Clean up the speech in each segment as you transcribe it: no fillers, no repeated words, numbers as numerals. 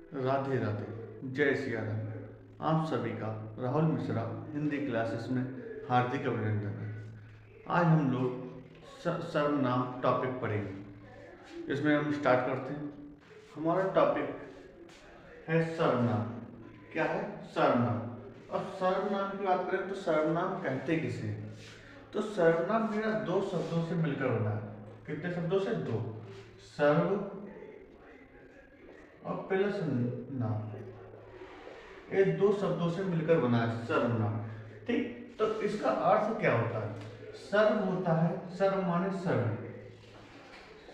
राधे राधे, जय सिया राम। आप सभी का राहुल मिश्रा हिंदी क्लासेस में हार्दिक अभिनंदन है। आज हम लोग सर्वनाम टॉपिक पढ़ेंगे। इसमें हम स्टार्ट करते हैं। हमारा टॉपिक है सर्वनाम। क्या है? सर्वनाम। अब सर्वनाम की बात करें तो सर्वनाम कहते किसे हैं? तो सर्वनाम मेरा दो शब्दों से मिलकर बना है। कितने शब्दों से? दो। सर्व और प्लस नाम, ये दो शब्दों से मिलकर बना है सर्वनाम। ठीक, तो इसका अर्थ क्या होता है? सर्व होता है, सर्व माने सर्व,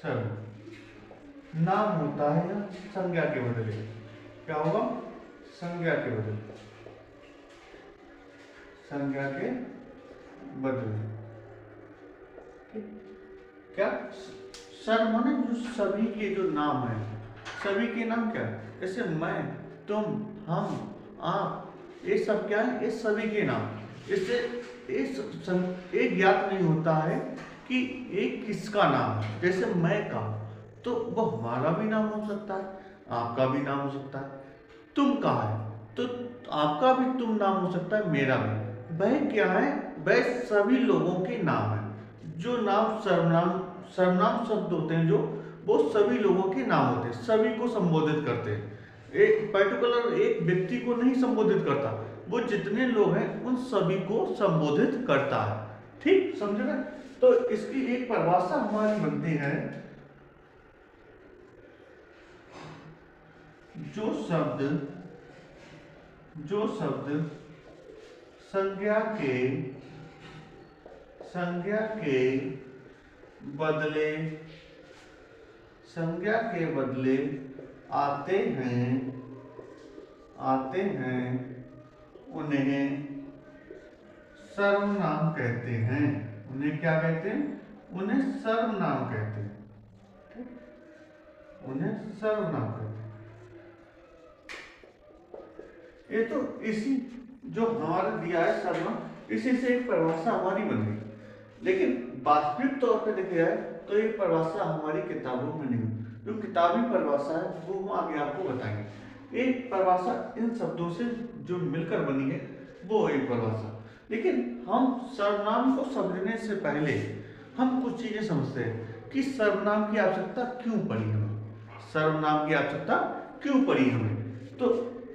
सर्व। नाम होता है या संज्ञा के बदले। क्या होगा? संज्ञा के बदले, संज्ञा के बदले। ठीक, क्या? सर्व माने जो सभी के जो नाम है, सभी के नाम क्या है? जैसे मैं, तुम, हम, आप, ये सब क्या है? ये सभी के नाम। इससे ये ज्ञात नहीं होता है कि ये किसका नाम है। जैसे मैं का, तो वो हमारा भी नाम हो सकता है, आपका भी नाम हो सकता है। तुम का है तो आपका भी तुम नाम हो सकता है, मेरा भी। वह क्या है? वह सभी लोगों के नाम है। जो नाम सर्वनाम सर्वनाम शब्द होते हैं, जो वो सभी लोगों के नाम होते हैं, सभी को संबोधित करते हैं। एक पर्टिकुलर एक व्यक्ति को नहीं संबोधित करता, वो जितने लोग हैं उन सभी को संबोधित करता है। ठीक, समझ रहे? तो इसकी एक परिभाषा हमारी बनती है, जो शब्द संज्ञा के बदले आते हैं उन्हें सर्वनाम कहते हैं। उन्हें क्या कहते हैं? उन्हें सर्वनाम कहते हैं। उन्हें सर्वनाम कहते हैं। ये तो इसी जो हमारा दिया है सर्वनाम, इसी से एक परिभाषा हमारी बन गई। लेकिन वास्तविक तौर पे देखा जाए तो ये परिभाषा हमारी किताबों में नहीं। जो किताबी परिभाषा है वो हम आगे आपको बताएंगे। एक परिभाषा इन शब्दों से जो मिलकर बनी है, वो एक परिभाषा। लेकिन हम सर्वनाम को समझने से पहले हम कुछ चीजें समझते हैं कि सर्वनाम की आवश्यकता क्यों पड़ी हमें। सर्वनाम की आवश्यकता क्यों पड़ी हमें? तो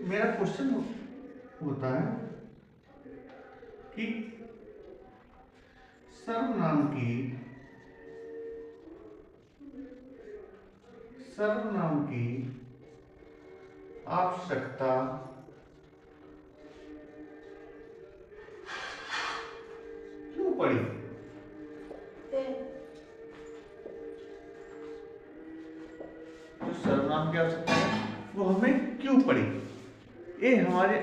मेरा क्वेश्चन होता है कि सर्वनाम की आवश्यकता क्यों पड़ी? जो सर्वनाम की आवश्यकता है वो हमें क्यों पड़ी? ये हमारे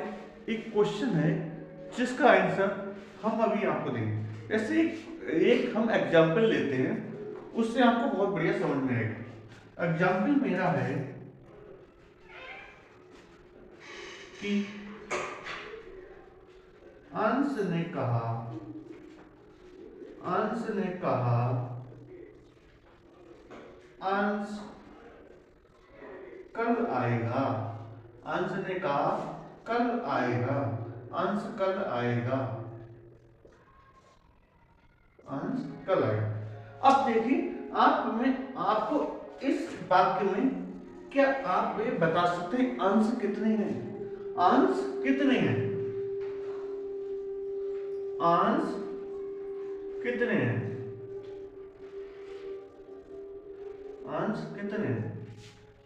एक क्वेश्चन है जिसका आंसर हम अभी आपको देंगे। जैसे एक हम एग्जाम्पल लेते हैं, उससे आपको बहुत बढ़िया समझ में आएगा। एग्जाम्पल मेरा है कि अंश ने कहा अंश कल आएगा। अंश ने कहा कल आएगा। अंश कल आएगा। अंश कल आएगा। अब देखिए, आपको इस वाक्य में क्या आप ये बता सकते हैं अंश कितने हैं? अंश कितने हैं? अंश कितने हैं? अंश कितने हैं?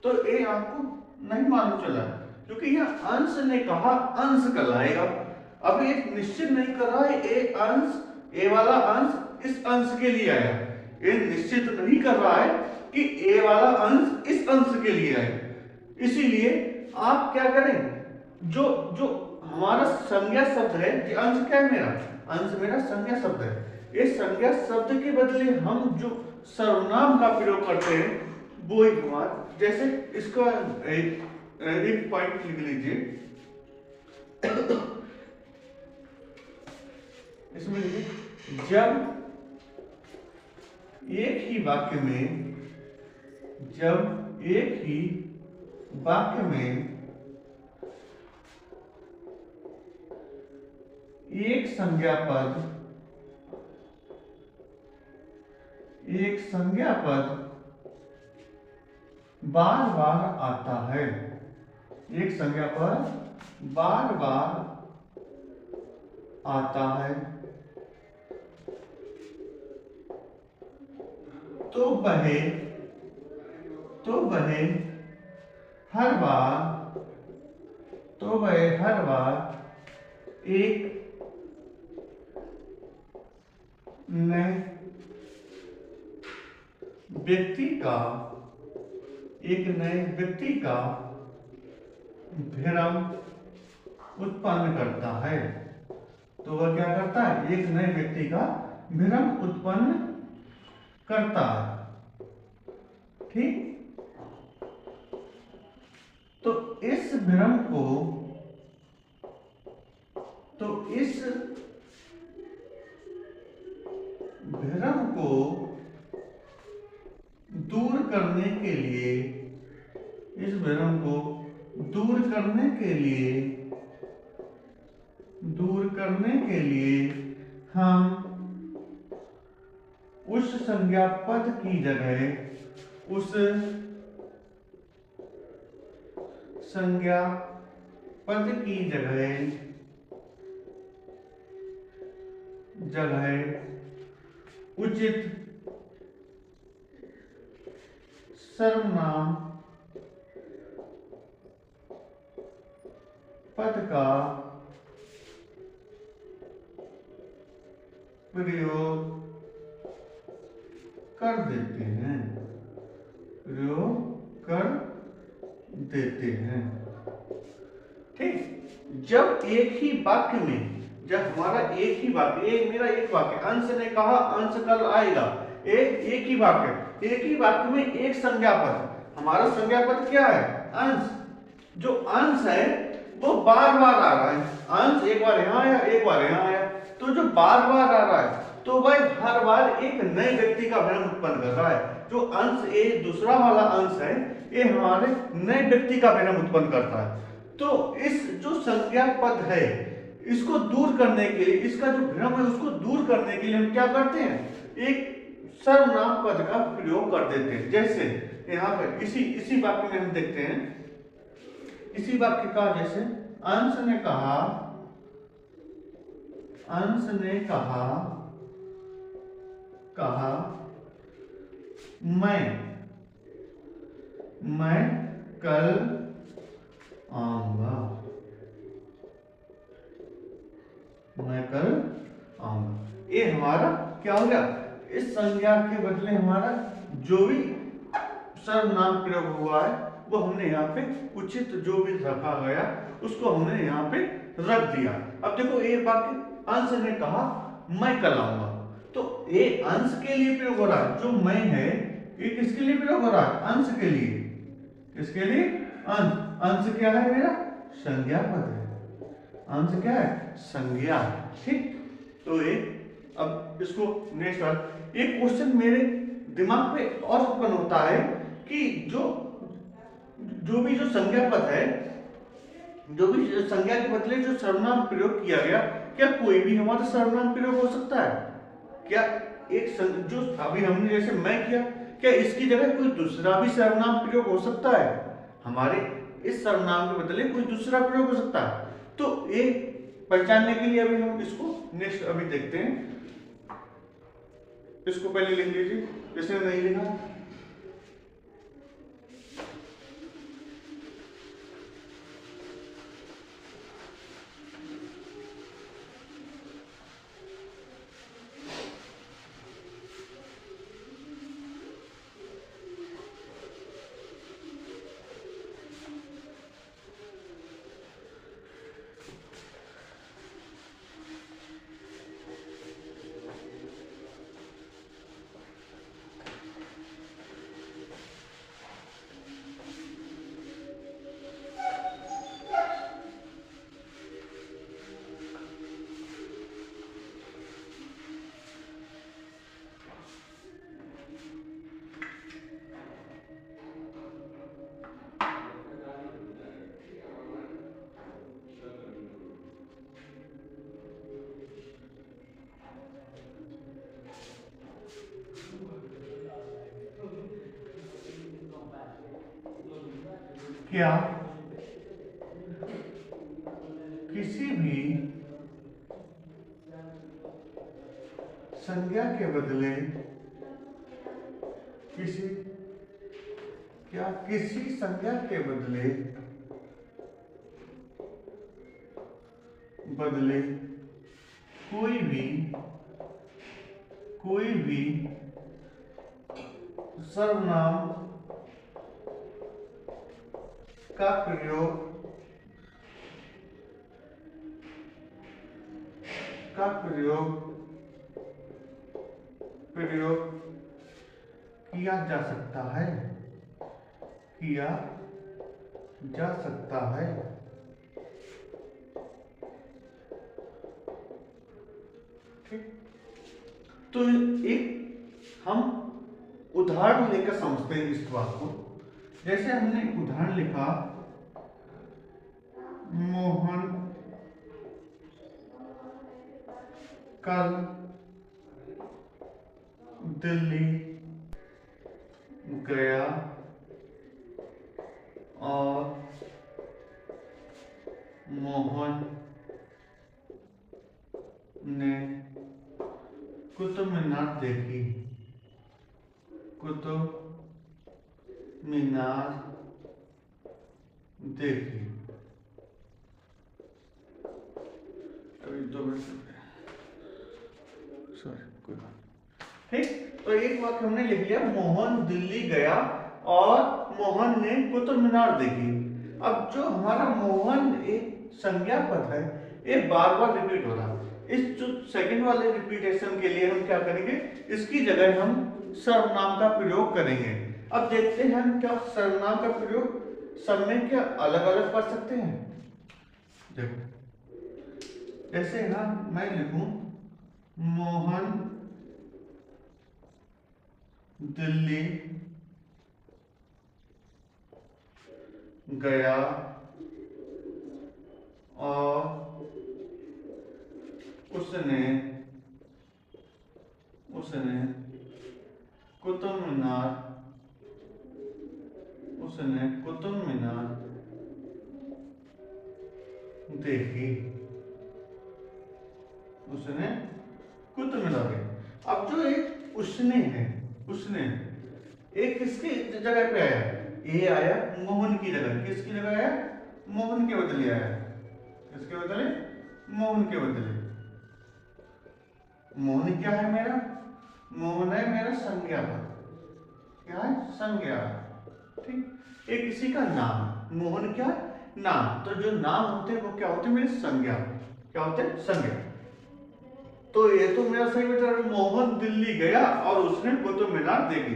तो ये आपको नहीं मालूम चला, क्योंकि यह अंश ने कहा अंश कल आएगा। अब ये निश्चित नहीं कर रहा है ये अंश, ए वाला अंश इस अंश के लिए आया। ये निश्चित नहीं कर रहा है कि ए वाला अंश इस अंश के लिए आए। इसीलिए आप क्या करें, जो जो हमारा संज्ञा शब्द है, ये अंश क्या है? मेरा अंश मेरा संज्ञा शब्द है। ये संज्ञा शब्द के बदले हम जो सर्वनाम का प्रयोग करते हैं वो एक बात, जैसे इसका एक पॉइंट लिख लीजिए। इसमें लिखिए, जब एक ही वाक्य में एक संज्ञा पद बार बार आता है, एक संज्ञा पद बार बार आता है, तो वह हर बार एक नए व्यक्ति का भ्रम उत्पन्न करता है। तो वह क्या करता है? एक नए व्यक्ति का भ्रम उत्पन्न करता है। ठीक, तो इस भ्रम को दूर करने के लिए हम उस संज्ञा पद की जगह उचित सर्वनाम पद का प्रयोग कर देते हैं। ठीक, जब हमारा एक ही वाक्य, मेरा एक वाक्य, अंश ने कहा अंश कल आएगा, एक ही वाक्य में एक संज्ञा पद, हमारा संज्ञा पद क्या है? अंश। जो अंश है वो बार बार आ रहा है, अंश एक बार यहाँ आया, एक बार यहाँ आया, तो जो बार बार आ रहा है तो वह हर बार एक नए व्यक्ति का भ्रम उत्पन्न कर रहा है। जो अंश ये दूसरा वाला अंश है, ये हमारे नए व्यक्ति का भ्रम उत्पन्न करता है। तो इस जो संज्ञा पद है, इसको दूर करने के लिए, इसका जो भ्रम है उसको दूर करने के लिए हम क्या करते हैं? एक सर्वनाम पद का प्रयोग कर देते हैं। जैसे यहाँ पर इसी वाक्य में हम देखते हैं, इसी वाक्य का जैसे अंश ने कहा मैं कल आऊंगा, ये हमारा क्या हो गया? इस संज्ञा के बदले हमारा जो भी सर्वनाम प्रयोग हुआ है वो हमने यहाँ पे उचित जो भी रखा गया उसको हमने यहाँ पे रख दिया। अब देखो ये वाक्य, अंश ने कहा मैं कल आऊंगा, तो ये अंश के लिए प्रयोग हो रहा है। जो मैं है ये किसके लिए प्रयोग हो रहा है? अंश के लिए। किसके लिए? अंश क्या है? मेरा संज्ञा पद है। अंश क्या है? संज्ञा। ठीक, तो ये अब इसको नेक्स्ट बार एक क्वेश्चन मेरे दिमाग पे और उत्पन्न होता है कि जो भी संज्ञा पद है, जो भी संज्ञा के बदले जो सर्वनाम प्रयोग किया गया, क्या कोई भी हमारा सर्वनाम प्रयोग हो सकता है? क्या जो अभी हमने जैसे मैं किया, क्या इसकी जगह कोई दूसरा भी सर्वनाम प्रयोग हो सकता है? हमारे इस सर्वनाम के बदले कोई दूसरा प्रयोग हो सकता है? तो ये पहचानने के लिए अभी हम इसको नेक्स्ट अभी देखते हैं। इसको पहले लिख लीजिए, जिसने नहीं लिखा। क्या किसी भी संज्ञा के बदले किसी संज्ञा के बदले कोई भी सर्वनाम का प्रयोग किया जा सकता है। ठीक, तो एक हम उदाहरण लेकर समझते हैं इस बात को। जैसे हमने उदाहरण लिखा, मोहन कल दिल्ली गया और मोहन ने कुतुब मीनार देखी। अभी 2 मिनट सॉरी, कोई बात। ठीक, तो एक वाक्य हमने लिख लिया, मोहन दिल्ली गया और मोहन ने कुतुब मीनार देखी। अब जो हमारा मोहन एक संज्ञा पद है, ये बार बार रिपीट हो रहा है। इस जो सेकंड वाले रिपीटेशन के लिए हम क्या करेंगे, इसकी जगह हम सर्वनाम का प्रयोग करेंगे। अब देखते हैं हम क्या सर्वनाम का प्रयोग सब में क्या अलग अलग कर सकते हैं। देखो, जैसे ना मैं लिखूं, मोहन दिल्ली गया और उसने कुतुब मीनार देखी। अब जो एक उसने है, एक किसकी जगह पे आया, ये आया मोहन की जगह। किसकी जगह आया? मोहन के बदले आया। किसके बदले? मोहन के बदले। मोहन क्या है मेरा? मोहन है मेरा संज्ञा पद। क्या है? संज्ञा। ठीक, एक किसी का नाम, मोहन क्या? नाम। तो जो नाम होते हैं वो क्या होते हैं? मेरे संज्ञा। क्या होते हैं? संज्ञा। तो ये तो मेरा सही बेटा, मोहन दिल्ली गया और उसने कुतुब मीनार देखी।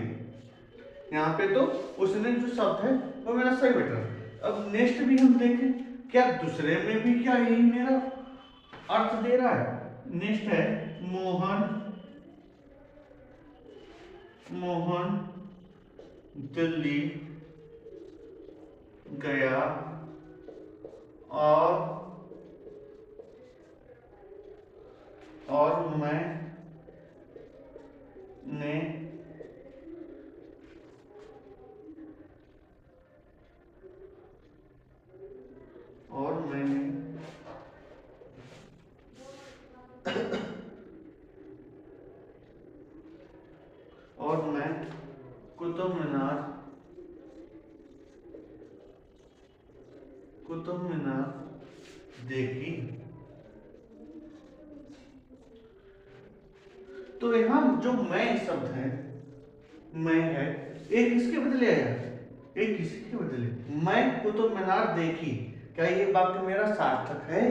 यहाँ पे तो उसने जो शब्द है वो मेरा सही बेटा। अब नेक्स्ट भी हम देखें, क्या दूसरे में भी क्या यही मेरा अर्थ दे रहा है? नेक्स्ट है, मोहन दिल्ली गया और मैंने मैं कुतुब मीनार देखी। तो यहाँ जो मैं शब्द है, मैं है, एक किसके बदले आया? एक किसी के बदले। मैं कुतुब मीनार देखी। क्या ये वाक्य मेरा सार्थक है?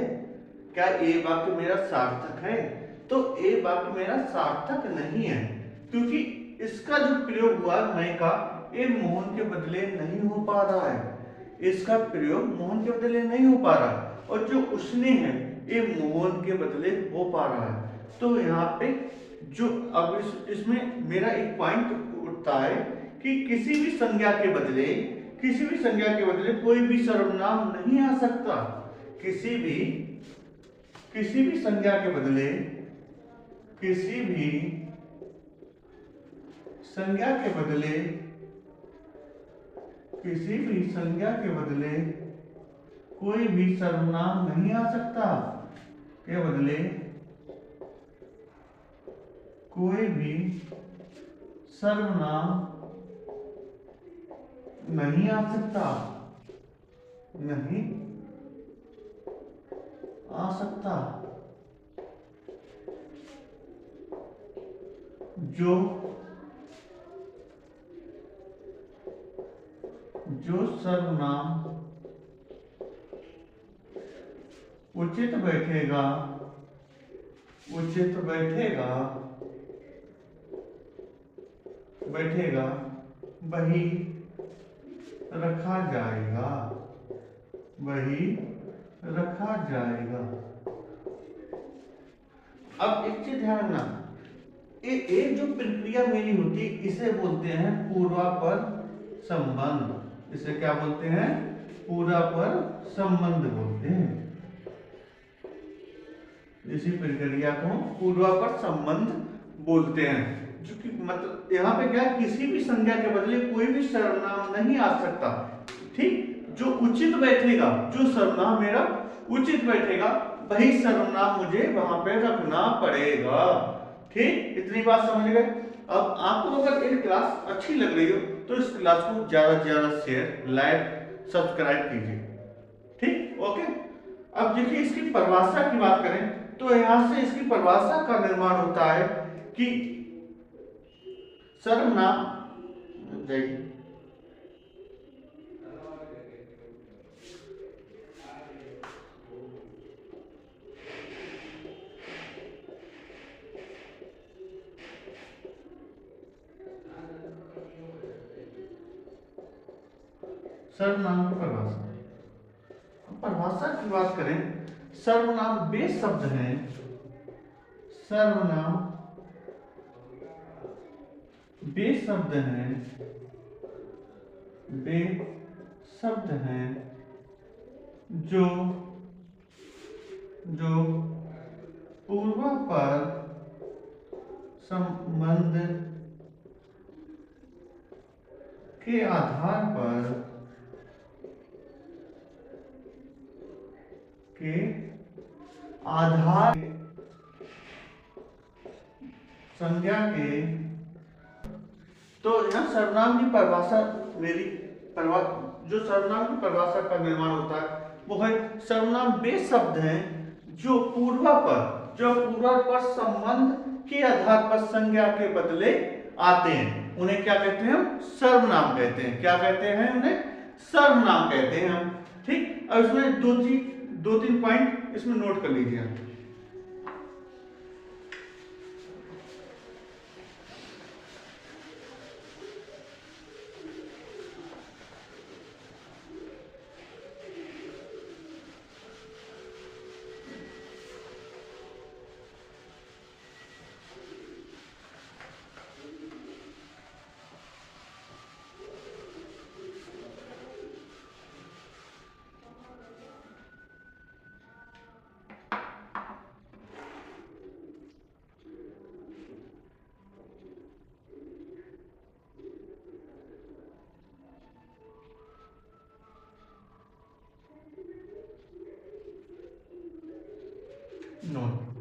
क्या ये वाक्य मेरा सार्थक है? तो ये वाक्य मेरा सार्थक नहीं है, क्योंकि इसका जो प्रयोग हुआ मैं का, ये मोहन के बदले नहीं हो पा रहा है। इसका प्रयोग मोहन के बदले नहीं हो पा रहा, और जो उसने है ये मोहन के बदले हो पा रहा है। तो यहाँ पे जो अब इसमें मेरा एक पॉइंट उठता है कि किसी भी संज्ञा के बदले कोई भी सर्वनाम नहीं आ सकता। किसी भी संज्ञा के बदले किसी भी संज्ञा के बदले कोई भी सर्वनाम नहीं आ सकता, के बदले कोई भी सर्वनाम नहीं आ सकता, नहीं आ सकता। जो सर्वनाम उचित बैठेगा वही रखा जाएगा। अब एक चीज ध्यान रखना, एक जो प्रक्रिया मेरी होती है इसे बोलते हैं पूर्वापर संबंध। इसे क्या बोलते हैं? पूर्वापर संबंध बोलते हैं। इसी प्रक्रिया को पूर्वापर संबंध बोलते हैं। जो कि मतलब यहाँ पे क्या, किसी भी संज्ञा के बदले कोई भी सर्वनाम नहीं आ सकता। ठीक, जो उचित बैठेगा, जो सर्वनाम मेरा उचित बैठेगा वही सर्वनाम मुझे वहां पे रखना पड़ेगा। ठीक, इतनी बात समझ गए। अब आपको अगर ये क्लास अच्छी लग रही हो तो इस क्लास को ज्यादा से ज्यादा शेयर, लाइक, सब्सक्राइब कीजिए। ठीक, ओके। अब देखिए इसकी परिभाषा की बात करें तो यहां से इसकी परिभाषा का निर्माण होता है कि सर्वनाम सर्वनाम की परिभाषा की बात करें, सर्वनाम वे शब्द हैं, सर्वनाम वे शब्द हैं जो पूर्वापर संबंध के आधार पर संज्ञा के, तो यहाँ सर्वनाम की परिभाषा जो सर्वनाम की परिभाषा का निर्माण होता है वो है सर्वनाम वे शब्द हैं जो पूर्वापर संबंध के आधार पर संज्ञा के बदले आते हैं। उन्हें क्या कहते हैं? हम सर्वनाम कहते हैं। क्या कहते हैं? उन्हें सर्वनाम कहते हैं हम। ठीक, अब इसमें दो तीन पॉइंट इसमें नोट कर लीजिए।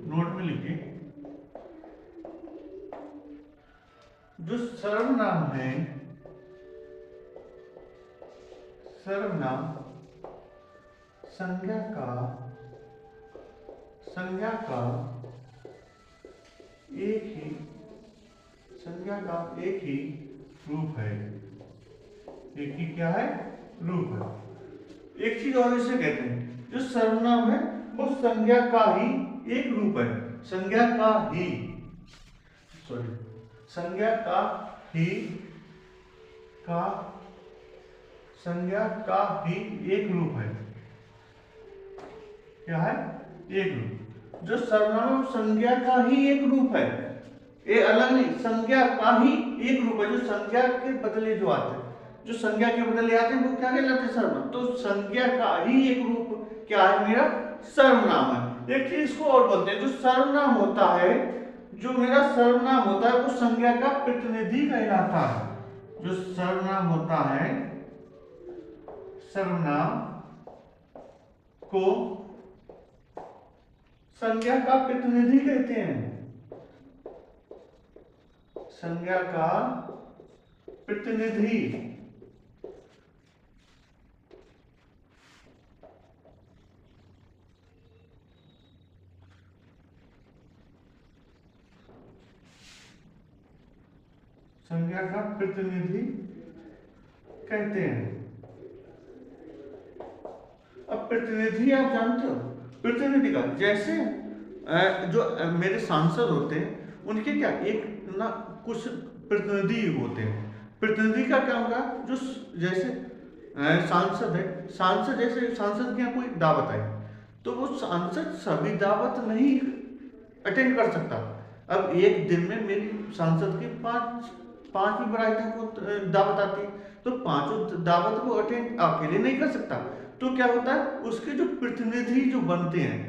नोट में लिखिए, जो सर्वनाम है, सर्वनाम संज्ञा का एक ही रूप है। एक ही क्या है? रूप है। एक चीज और इसे कहते हैं, जो सर्वनाम है वो संज्ञा का ही एक रूप है। संज्ञा का ही एक रूप है। क्या है? एक रूप। जो सर्वनाम संज्ञा का ही एक रूप है, ये अलग नहीं, संज्ञा का ही एक रूप है। जो संज्ञा के बदले जो आते हैं, जो संज्ञा के बदले आते हैं वो क्या कहलाते हैं? सर्वनाम। तो संज्ञा का ही एक रूप क्या है? मेरा सर्वनाम है। एक चीज इसको और बोलते हैं, जो सर्वनाम होता है, जो मेरा सर्वनाम होता है वो संज्ञा का प्रतिनिधि कहलाता है। जो सर्वनाम होता है सर्वनाम को संज्ञा का प्रतिनिधि कहते हैं। संज्ञा का प्रतिनिधि। संज्ञा का प्रतिनिधि कहते हैं। अब प्रतिनिधि आप जानते हो, प्रतिनिधि का जैसे जो मेरे सांसद होते हैं उनके क्या एक ना कुछ प्रतिनिधि होते हैं। प्रतिनिधि का क्या होगा, जो जैसे सांसद है, सांसद जैसे सांसद के यहाँ कोई दावत आई तो वो सांसद सभी दावत नहीं अटेंड कर सकता। अब एक दिन में मेरी सांसद की पांच भी बराइयों को दावत आती तो पांचों दावत को अटेंड अकेले नहीं कर सकता। तो क्या होता है, उसके जो प्रतिनिधि जो बनते हैं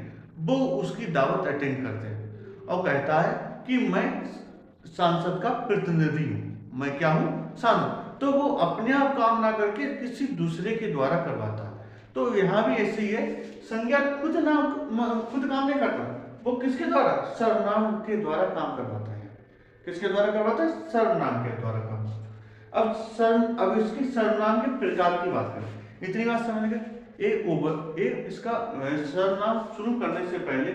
वो उसकी दावत अटेंड करते हैं और कहता है कि मैं सांसद का प्रतिनिधि हूं, मैं क्या हूं, सांसद। तो वो अपने आप काम ना करके किसी दूसरे के द्वारा करवाता है। तो यहाँ भी ऐसे ही है, संज्ञा खुद काम नहीं करता, वो किसके द्वारा, सर्वनाम के द्वारा काम करवाता है। किसके द्वारा करवाता है, सर्वनाम के द्वारा काम। अब इसकी सर्वनाम के प्रकार की बात करें, इतनी बात समझ गए। इसका सर्वनाम शुरू करने से पहले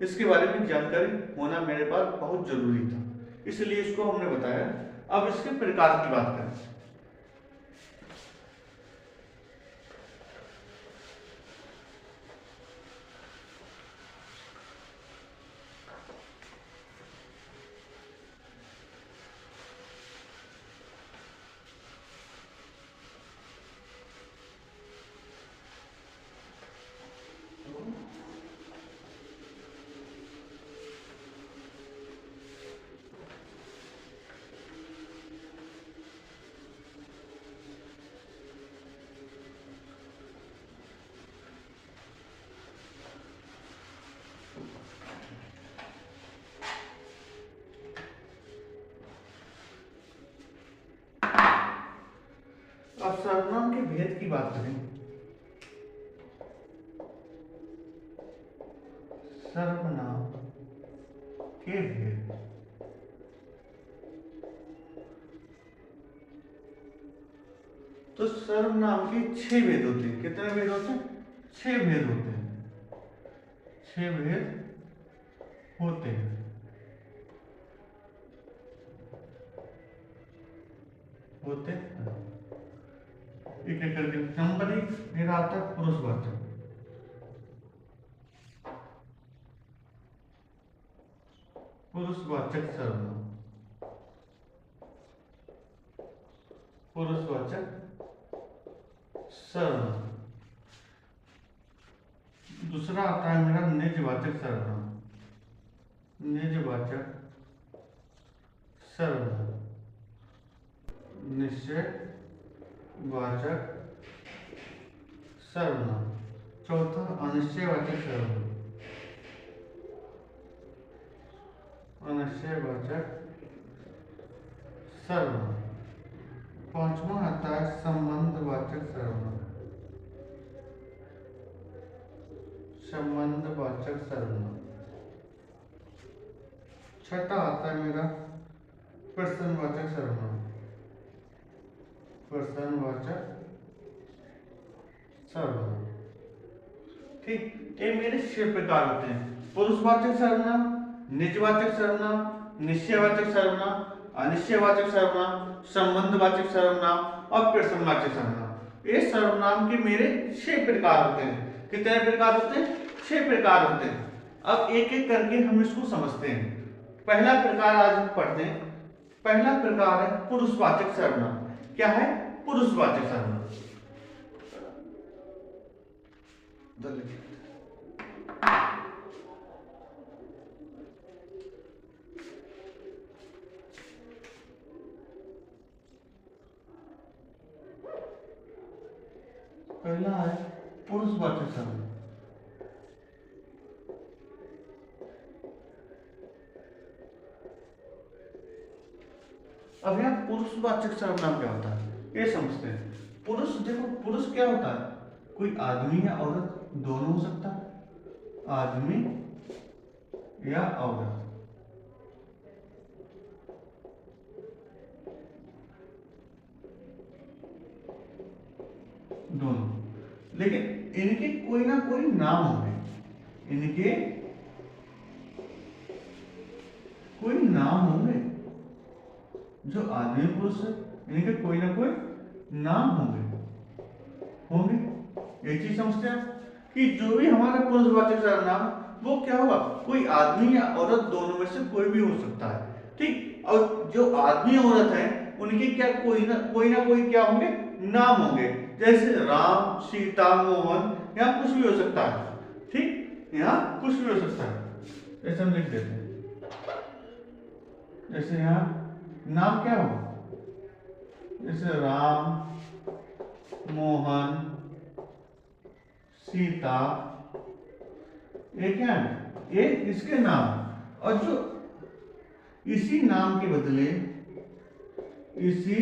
इसके बारे में जानकारी होना मेरे पास बहुत जरूरी था, इसलिए इसको हमने बताया। अब इसके प्रकार की बात करें। अब सर्वनाम के भेद की बात करें। सर्वनाम के भेद, तो सर्वनाम के 6 भेद होते हैं। कितने भेद होते हैं, 6 भेद होते हैं। 6 भेद होते हैं। एक एक करके नंबर 1 मेरा आता है पुरुषवाचक। पुरुषवाचक सर्वनाम, पुरुषवाचक सर्वनाम। दूसरा आता है मेरा निजवाचक सर्वनाम, निजवाचक सर्वनाम, निश्चय वाचक सर्वनाम। चौथा अनिश्चयवाचक सर्वनाम, अनिश्चयवाचक सर्वनाम। पांचवा आता है संबंधवाचक सर्वनाम, संबंधवाचक सर्वनाम। छठा आता है मेरा प्रश्नवाचक सर्वनाम, प्रश्नवाचक सर्वनाम। ठीक, ये मेरे 6 प्रकार होते हैं। पुरुषवाचक सर्वनाम, निजवाचक सर्वनाम, निश्चयवाचक सर्वनाम, अनिश्चयवाचक सर्वनाम, संबंधवाचक सर्वनाम और प्रश्नवाचक सर्वनाम। ये सर्वनाम के मेरे 6 प्रकार होते हैं। कितने प्रकार होते हैं, 6 प्रकार होते हैं। अब एक एक करके हम इसको समझते हैं। पहला प्रकार आज हम पढ़ते हैं। पहला प्रकार है पुरुषवाचक सर्वनाम। क्या है, पुरुषवाचक सर्वनाम। पहला है पुरुषवाचक सर्वनाम। अब यहाँ पुरुषवाचक सर्वनाम क्या होता है ये समझते हैं। पुरुष, देखो पुरुष क्या होता है, कोई आदमी या औरत दोनों हो सकता है, आदमी या औरत, दोनों। लेकिन इनके कोई ना कोई नाम होंगे, इनके कोई नाम होंगे। जो आदमी पुरुष है इनके कोई ना कोई नाम होंगे, एक चीज समझते हैं कि जो भी हमारा पुरुषवाचक सर्वनाम वो क्या होगा, कोई आदमी या औरत दोनों में से कोई भी हो सकता है, ठीक। और जो आदमी औरत है उनके क्या कोई ना कोई क्या होंगे, नाम होंगे। जैसे राम, सीता, मोहन, यहाँ कुछ भी हो सकता है, ठीक, यहाँ कुछ भी हो सकता है। जैसे हम लिख देते हैं, जैसे यहाँ नाम क्या हो, जैसे राम, मोहन, सीता, ये क्या है, ये इसके नाम। और जो इसी नाम के बदले, इसी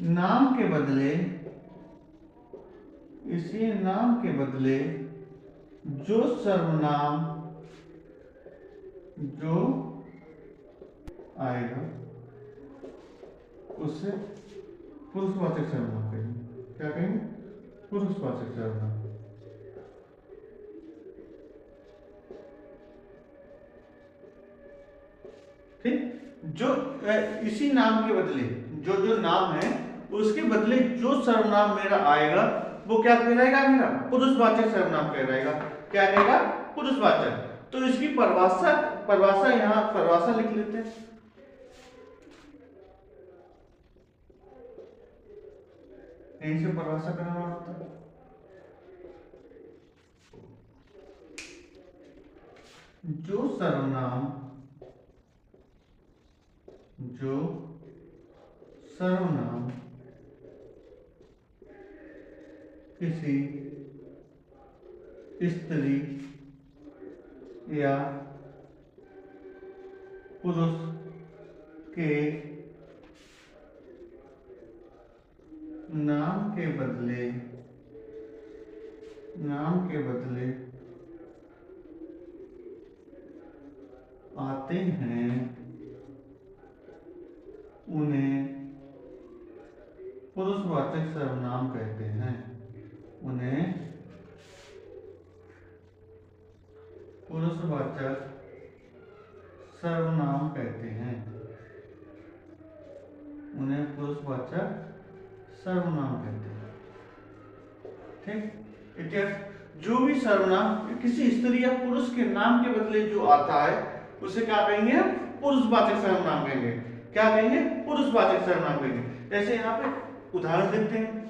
नाम के बदले, इसी नाम के बदले जो सर्वनाम जो आएगा उससे पुरुषवाचक सर्वनाम कहेंगे। क्या कहेंगे, पुरुषवाचक सर्वनाम। ठीक, जो इसी नाम के बदले जो नाम है उसके बदले जो सर्वनाम मेरा आएगा वो क्या कहलाएगा, मेरा पुरुषवाचक सर्वनाम कहलाएगा। क्या कहेगा, पुरुषवाचक। तो इसकी परिभाषा यहाँ परिभाषा लिख लेते हैं। यहीं से परिभाषा करना होता है। जो सर्वनाम किसी स्त्री या पुरुष के नाम के बदले आते हैं उन्हें पुरुषवाचक सर्वनाम कहते हैं। उन्हें पुरुषवाचक सर्वनाम कहते हैं। उन्हें पुरुषवाचक सर्वनाम कहते हैं। ठीक, क्या जो भी सर्वनाम किसी स्त्री या पुरुष के नाम के बदले जो आता है उसे क्या कहेंगे, पुरुषवाचक सर्वनाम कहेंगे। क्या कहेंगे, पुरुषवाचक सर्वनाम कहेंगे। जैसे यहाँ पे उदाहरण देखते हैं,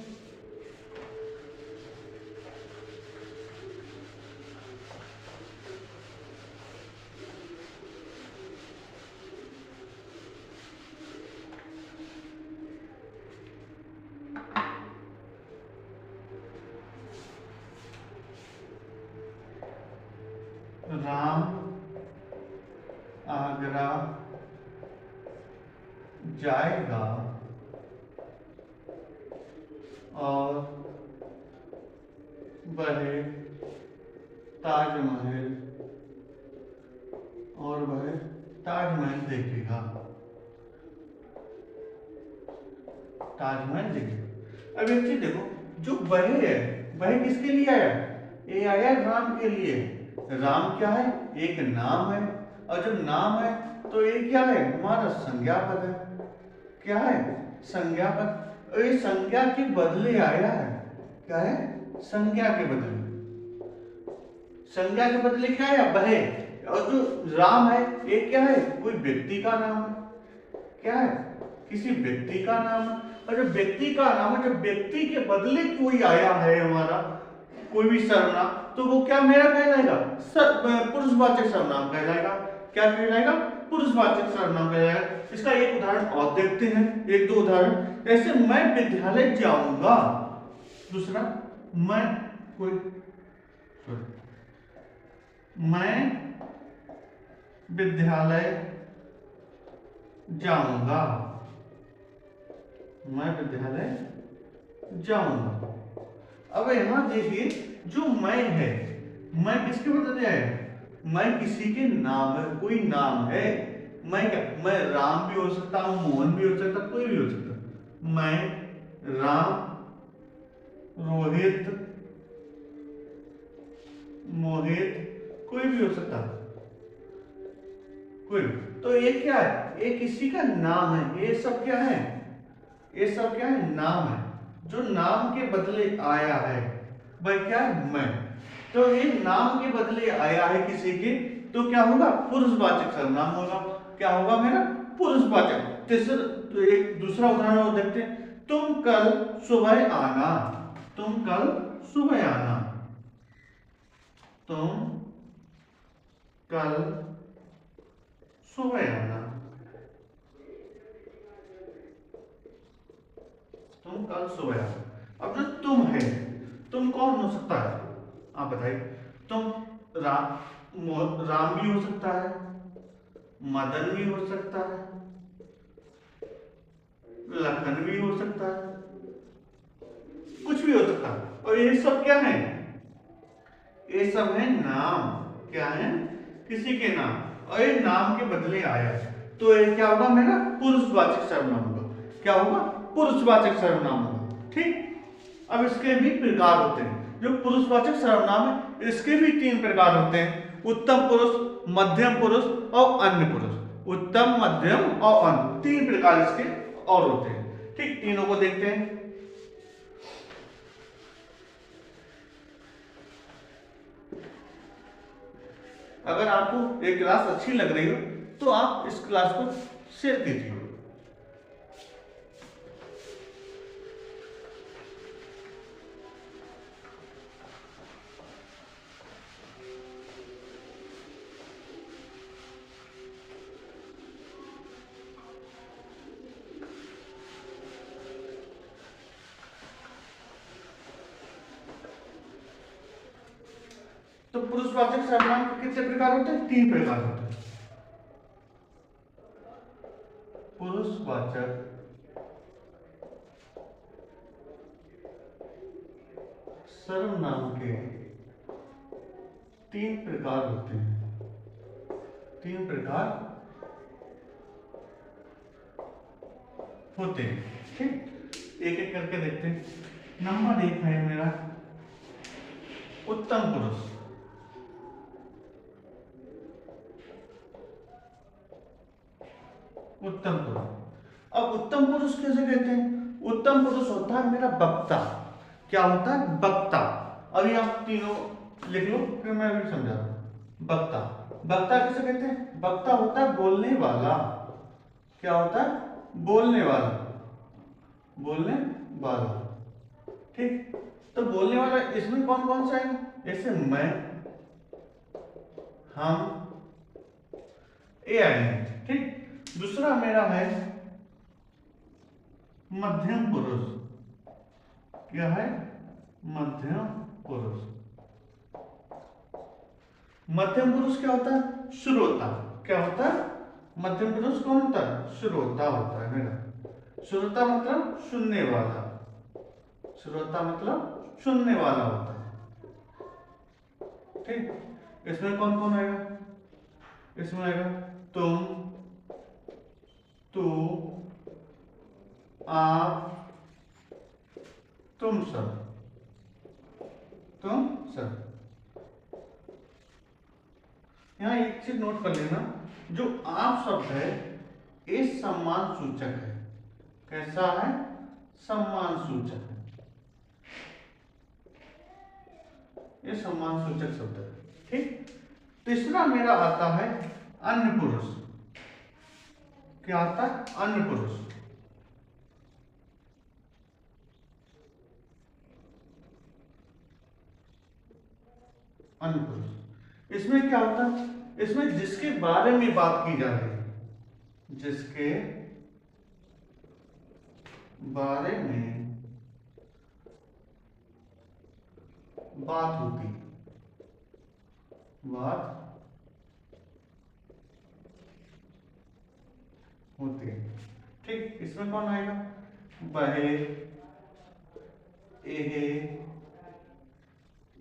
राम आगरा जाएगा और वह ताजमहल देखेगा। ताजमहल देखेगा। अब एक चीज देखो, जो वह है वह किसके लिए आया, ये आया राम के लिए। राम क्या है, एक नाम है, और जब नाम है तो ये क्या है, हमारा संज्ञा पद है। क्या है, संज्ञा पद। ये संज्ञा के बदले आया है। क्या है, संज्ञा के बदले। संज्ञा के बदले क्या है, वह। और जो राम है ये क्या है, कोई व्यक्ति का नाम है। क्या है, किसी व्यक्ति का नाम है। और जब व्यक्ति का नाम है, जब व्यक्ति के बदले कोई आया है हमारा कोई भी सर्वनाम, तो वो क्या मेरा कहलाएगा, पुरुषवाचक सर्वनाम कहलाएगा। क्या कहलाएगा, पुरुषवाचक सर्वनाम कहलाएगा। इसका एक उदाहरण और देखते हैं, एक दो उदाहरण। जैसे मैं विद्यालय जाऊंगा, दूसरा मैं विद्यालय जाऊंगा। मैं विद्यालय जाऊंगा। अब यहाँ देखिए जो मैं है, मैं किसके बदले है? मैं किसी के नाम है, कोई नाम है। मैं क्या, मैं राम भी हो सकता हूँ, मोहन भी हो सकता, कोई भी हो सकता। मैं राम, रोहित, मोहित, कोई भी हो सकता है, कोई भी। तो ये क्या है? ये किसी का नाम है। ये सब क्या है? ये सब क्या है? नाम है, जो नाम के बदले आया है। भाई क्या है? मैं। तो ये नाम के बदले आया है किसी के, तो क्या होगा? पुरुषवाचक सर्वनाम होगा। क्या होगा मेरा? पुरुषवाचक। तीसरा, तो एक दूसरा उदाहरण और देखते हैं। तुम कल सुबह आना, तुम कल सुबह आना, तुम कल सुबह आना, तुम कल सुबह आना। अब जो तुम है, तुम कौन हो सकता है? आप बताइए। तुम राम भी हो सकता है, मदन भी हो सकता है, लखन भी हो सकता है, कुछ भी हो सकता है। और ये सब क्या है? ये सब है नाम। क्या है? किसी के नाम। और ये नाम के बदले आया है, तो ये क्या होगा मेरा? पुरुषवाचक सर्वनाम होगा। क्या होगा? पुरुषवाचक सर्वनाम होगा। ठीक। अब इसके भी प्रकार होते हैं। जो पुरुषवाचक सर्वनाम है, इसके भी 3 प्रकार होते हैं: उत्तम पुरुष, मध्यम पुरुष और अन्य पुरुष। उत्तम, मध्यम और अन्य, 3 प्रकार इसके और होते हैं। ठीक, तीनों को देखते हैं। अगर आपको ये क्लास अच्छी लग रही हो तो आप इस क्लास को शेयर कीजिए। तो पुरुषवाचक सर्वनाम के कितने प्रकार होते हैं? 3 प्रकार होते हैं। पुरुषवाचक सर्वनाम के 3 प्रकार होते हैं। 3 प्रकार होते हैं। ठीक, एक एक करके देखते हैं। नंबर 1 है मेरा उत्तम पुरुष। उत्तम पुरुष। अब उत्तम पुरुष कैसे कहते हैं? उत्तम पुरुष होता है मेरा वक्ता। क्या होता है? वक्ता। अभी आप तीनों लिख लो, फिर मैं अभी समझा रहा हूं। वक्ता, वक्ता किसे कहते हैं? वक्ता होता है बोलने वाला। क्या होता है? बोलने वाला, बोलने वाला। ठीक, तो बोलने वाला इसमें कौन कौन सा है? जैसे मैं, हम, ए आएंगे। ठीक, दूसरा मेरा है मध्यम पुरुष। क्या है? मध्यम पुरुष। मध्यम पुरुष क्या होता है? श्रोता। क्या होता है? मध्यम पुरुष कौन होता है? श्रोता होता है मेरा। श्रोता मतलब सुनने वाला। श्रोता मतलब सुनने वाला होता है। ठीक, इसमें कौन कौन आएगा? इसमें आएगा तुम, तू, आप, तुम सब, तुम सब। यहाँ एक चीज नोट कर लेना, जो आप शब्द है ये सम्मान सूचक है। कैसा है? सम्मान सूचक है। ये सम्मान सूचक शब्द है। ठीक, तीसरा मेरा आता है अन्य पुरुष। क्या आता है? अन्य पुरुष। अन्य पुरुष, इसमें क्या होता है? इसमें जिसके बारे में बात की जा रही है, जिसके बारे में बात होती, बात होती है। ठीक, इसमें कौन आएगा? वह, एहे,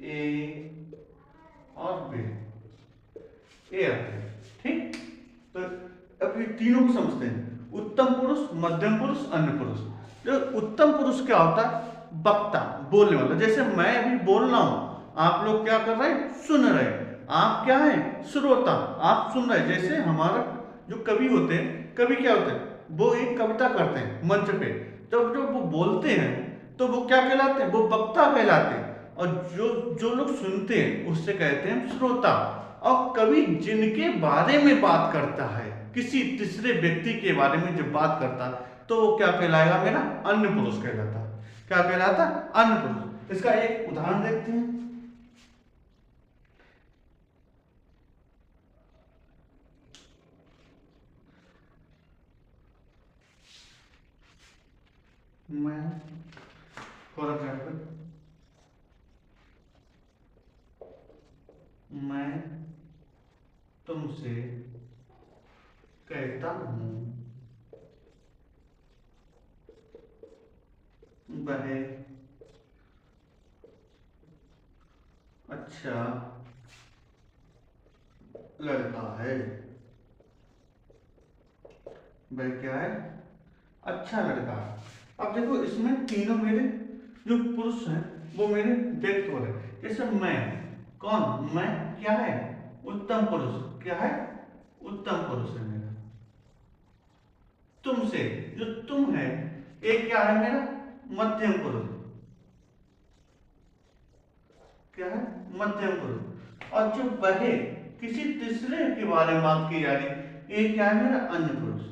ए और बे, ए आते हैं। ठीक, तो अब ये तीनों को समझते हैं, उत्तम पुरुष, मध्यम पुरुष, अन्य पुरुष। जो उत्तम पुरुष क्या होता है? वक्ता, बोलने वाला। जैसे मैं अभी बोल रहा हूं, आप लोग क्या कर रहे हैं? सुन रहे हैं। आप क्या है? श्रोता, आप सुन रहे हैं। जैसे हमारा जो कवि होते हैं, कवि क्या होते हैं? वो एक कविता करते हैं मंच पे, जब वो बोलते हैं तो वो क्या कहलाते हैं? वो वक्ता कहलाते हैं। और जो लोग सुनते हैं उससे कहते हैं श्रोता। और कवि जिनके बारे में बात करता है, किसी तीसरे व्यक्ति के बारे में जब बात करता है, तो वो क्या कहलाएगा? मेरा अन्य पुरुष कहलाता है। क्या कहलाता? अन्य पुरुष। इसका एक उदाहरण देखते हैं। मैं, फॉर एग्जाम्पल, मैं तुमसे कहता हूं वह अच्छा लड़का है। वह क्या है? अच्छा लड़का है। अब देखो, इसमें तीनों मेरे जो पुरुष हैं वो मेरे व्यक्ति हो रहे। जैसे मैं, कौन? मैं क्या है? उत्तम पुरुष। क्या है? उत्तम पुरुष है मेरा। तुमसे, जो तुम है, एक क्या है मेरा? मध्यम पुरुष। क्या है? मध्यम पुरुष। और जो वह, किसी तीसरे के बारे में बात की जा रही, ये क्या है मेरा? अन्य पुरुष।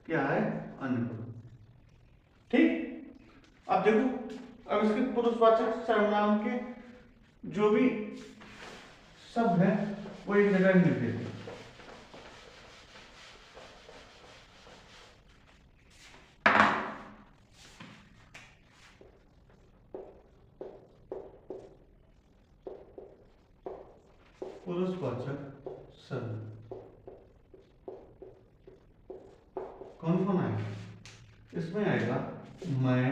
क्या है? अन्य पुरुष। ठीक, अब देखो, अब इसके पुरुषवाचक सर्वनाम के जो भी शब्द है वो एक जगह मिलते हैं। पुरुषवाचक शब्द कौन कौन आएगा? इसमें आएगा मैं,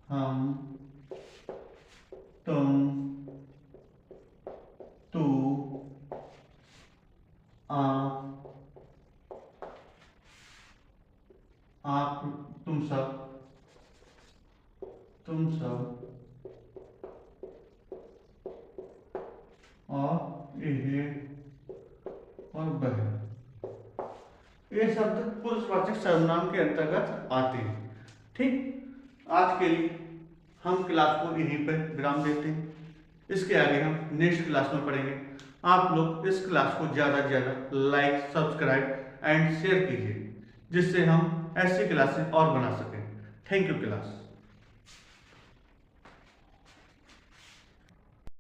हम, तुम, तू, आप, तुम सब, और यह और वह। ये शब्द पुरुषवाचक सर्वनाम के अंतर्गत आते हैं। ठीक, आज के लिए हम क्लास को यहीं पर विराम देते हैं। इसके आगे हम नेक्स्ट क्लास में पढ़ेंगे। आप लोग इस क्लास को ज़्यादा से ज़्यादा लाइक, सब्सक्राइब एंड शेयर कीजिए, जिससे हम ऐसी क्लासेस और बना सकें। Thank you class.